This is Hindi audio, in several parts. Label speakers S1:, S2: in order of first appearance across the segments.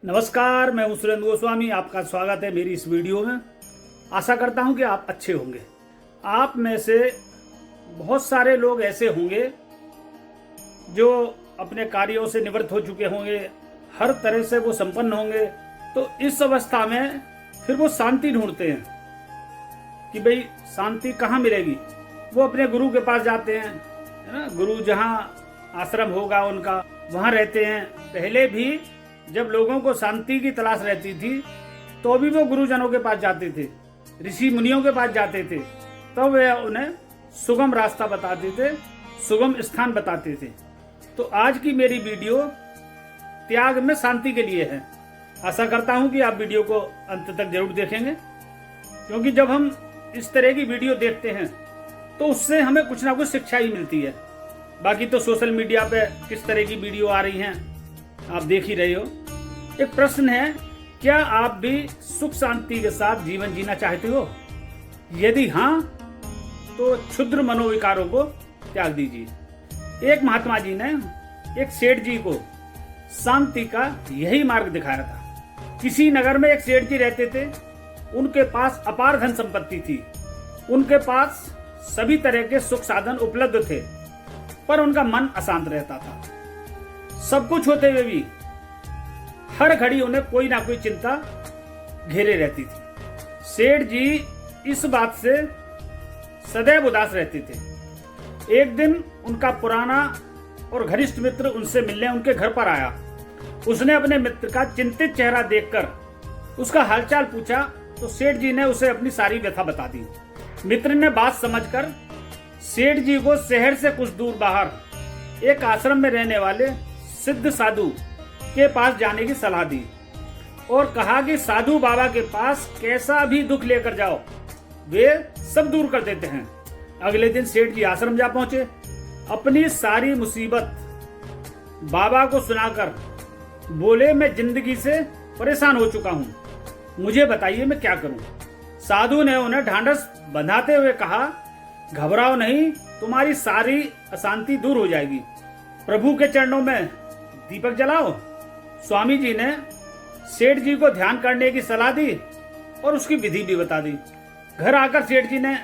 S1: नमस्कार, मैं हूं सुरेंद्र गोस्वामी। आपका स्वागत है मेरी इस वीडियो में। आशा करता हूं कि आप अच्छे होंगे। आप में से बहुत सारे लोग ऐसे होंगे जो अपने कार्यों से निवृत्त हो चुके होंगे, हर तरह से वो संपन्न होंगे। तो इस अवस्था में फिर वो शांति ढूंढते हैं कि भाई शांति कहाँ मिलेगी। वो अपने गुरु के पास जाते हैं, है ना। गुरु जहाँ आश्रम होगा उनका, वहाँ रहते हैं। पहले भी जब लोगों को शांति की तलाश रहती थी तो भी वो गुरुजनों के पास जाते थे, ऋषि मुनियों के पास जाते थे। तब वे उन्हें सुगम रास्ता बताते थे, सुगम स्थान बताते थे। तो आज की मेरी वीडियो त्याग में शांति के लिए है। आशा करता हूं कि आप वीडियो को अंत तक जरूर देखेंगे, क्योंकि जब हम इस तरह की वीडियो देखते हैं तो उससे हमें कुछ ना कुछ शिक्षा ही मिलती है। बाकी तो सोशल मीडिया पे किस तरह की वीडियो आ रही हैं आप देख ही रहे हो। एक प्रश्न है, क्या आप भी सुख शांति के साथ जीवन जीना चाहते हो? यदि हाँ, तो क्षुद्र मनोविकारों को त्याग दीजिए। एक महात्मा जी ने एक सेठ जी को शांति का यही मार्ग दिखाया था। किसी नगर में एक सेठ जी रहते थे। उनके पास अपार धन संपत्ति थी, उनके पास सभी तरह के सुख साधन उपलब्ध थे, पर उनका मन अशांत रहता था। सब कुछ होते हुए भी हर घड़ी उन्हें कोई ना कोई चिंता घेरे रहती थी। सेठ जी इस बात से सदैव उदास रहते थे। एक दिन उनका पुराना और घनिष्ठ मित्र उनसे मिलने उनके घर पर आया। उसने अपने मित्र का चिंतित चेहरा देखकर उसका हालचाल पूछा तो सेठ जी ने उसे अपनी सारी व्यथा बता दी। मित्र ने बात समझकर सेठ जी को शहर से कुछ दूर बाहर एक आश्रम में रहने वाले सिद्ध साधु के पास जाने की सलाह दी और कहा कि साधु बाबा के पास कैसा भी दुख लेकर जाओ, वे सब दूर कर देते हैं। अगले दिन सेठ जी आश्रम जा पहुंचे। अपनी सारी मुसीबत बाबा को सुनाकर बोले, मैं जिंदगी से परेशान हो चुका हूं, मुझे बताइए मैं क्या करूं। साधु ने उन्हें ढांढस बंधाते हुए कहा, घबराओ नहीं, तुम्हारी सारी अशांति दूर हो जाएगी। प्रभु के चरणों में दीपक जलाओ। स्वामी जी ने सेठ जी को ध्यान करने की सलाह दी और उसकी विधि भी बता दी। घर आकर सेठ जी ने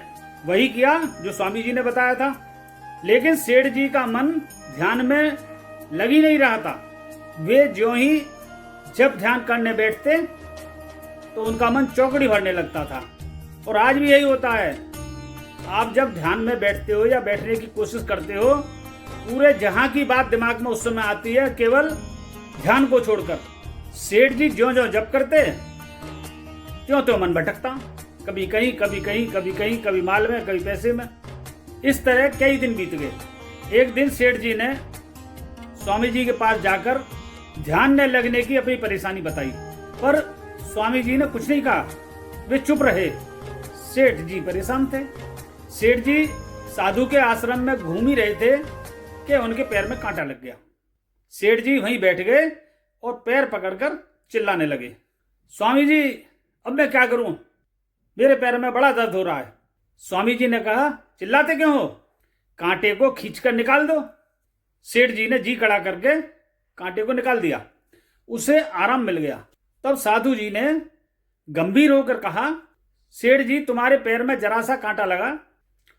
S1: वही किया जो स्वामी जी ने बताया था, लेकिन सेठ जी का मन ध्यान में लग ही नहीं रहा था। वे ज्यों ही जब ध्यान करने बैठते तो उनका मन चौकड़ी भरने लगता था। और आज भी यही होता है। आप जब ध्यान में बैठते हो या बैठने की कोशिश करते हो, पूरे जहां की बात दिमाग में उस समय आती है, केवल ध्यान को छोड़कर। सेठ जी ज्यों ज्यों जप करते त्यों त्यों मन भटकता, कभी कहीं कभी कहीं कभी कहीं, कभी माल में कभी पैसे में। इस तरह कई दिन बीत गए। एक दिन सेठ जी ने स्वामी जी के पास जाकर ध्यान न लगने की अपनी परेशानी बताई, पर स्वामी जी ने कुछ नहीं कहा, वे चुप रहे। सेठ जी परेशान थे। सेठ जी साधु के आश्रम में घूम ही रहे थे कि उनके पैर में कांटा लग गया। सेठ जी वहीं बैठ गए और पैर पकड़कर चिल्लाने लगे, स्वामी जी अब मैं क्या करूं, मेरे पैर में बड़ा दर्द हो रहा है। स्वामी जी ने कहा, चिल्लाते क्यों हो, कांटे को खींचकर निकाल दो। सेठ जी ने जी खड़ा करके कांटे को निकाल दिया, उसे आराम मिल गया। तब साधु जी ने गंभीर होकर कहा, सेठ जी तुम्हारे पैर में जरा सा कांटा लगा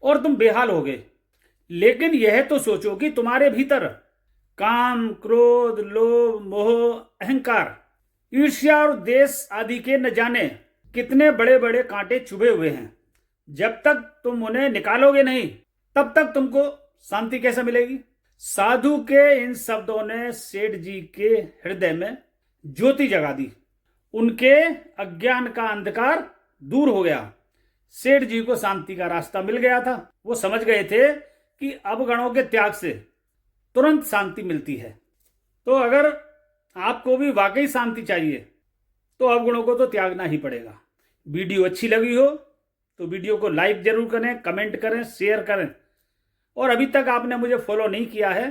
S1: और तुम बेहाल हो गए, लेकिन यह तो सोचो कि तुम्हारे भीतर काम, क्रोध, लोभ, मोह, अहंकार, ईर्ष्या और देश आदि के न जाने कितने बड़े बड़े कांटे चुभे हुए हैं। जब तक तुम उन्हें निकालोगे नहीं, तब तक तुमको शांति कैसे मिलेगी। साधु के इन शब्दों ने सेठ जी के हृदय में ज्योति जगा दी। उनके अज्ञान का अंधकार दूर हो गया। सेठ जी को शांति का रास्ता मिल गया था। वो समझ गए थे कि अवगुणों के त्याग से तुरंत शांति मिलती है। तो अगर आपको भी वाकई शांति चाहिए तो अवगुणों को तो त्यागना ही पड़ेगा। वीडियो अच्छी लगी हो तो वीडियो को लाइक जरूर करें, कमेंट करें, शेयर करें, और अभी तक आपने मुझे फॉलो नहीं किया है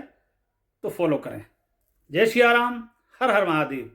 S1: तो फॉलो करें। जय श्री राम, हर हर महादेव।